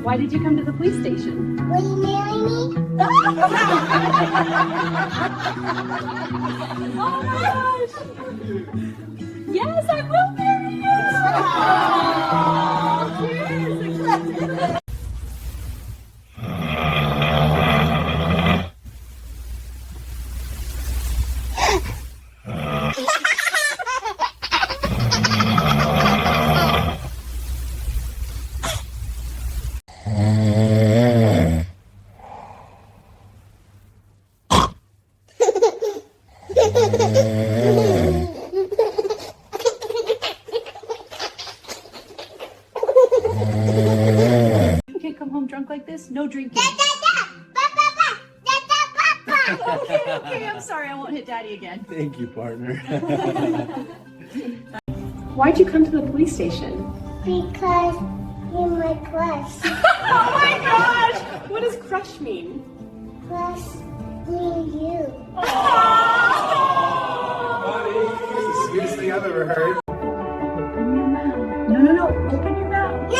Why did you come to the police station? Will you marry me? Oh my gosh! Yes, I will marry you! Cheers! You can't come home drunk like this. No drinking. Okay, I'm sorry. I won't hit Daddy again. Thank you, partner. Why'd you come to the police station? Because you're my crush. Oh my gosh! What does crush mean? Crush me and you. Buddy, this is the sweetest thing I've ever heard. Open your mouth. No. Open your mouth.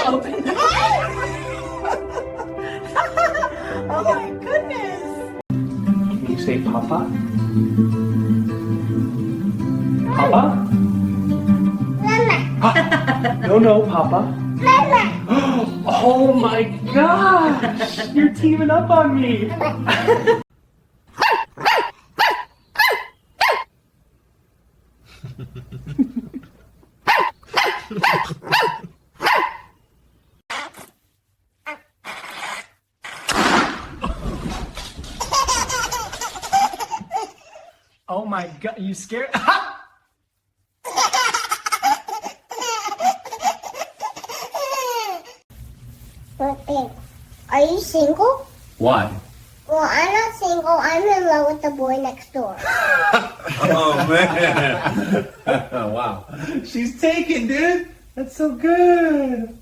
Open it. Oh my goodness. Can you say Papa? Papa? Mama. No, Papa. Mama. Oh my gosh! You're teaming up on me! Oh my god, you scared? Are you single? Why? Well, I'm not single. I'm in love with the boy next door. Oh man! Wow. She's taken, dude! That's so good!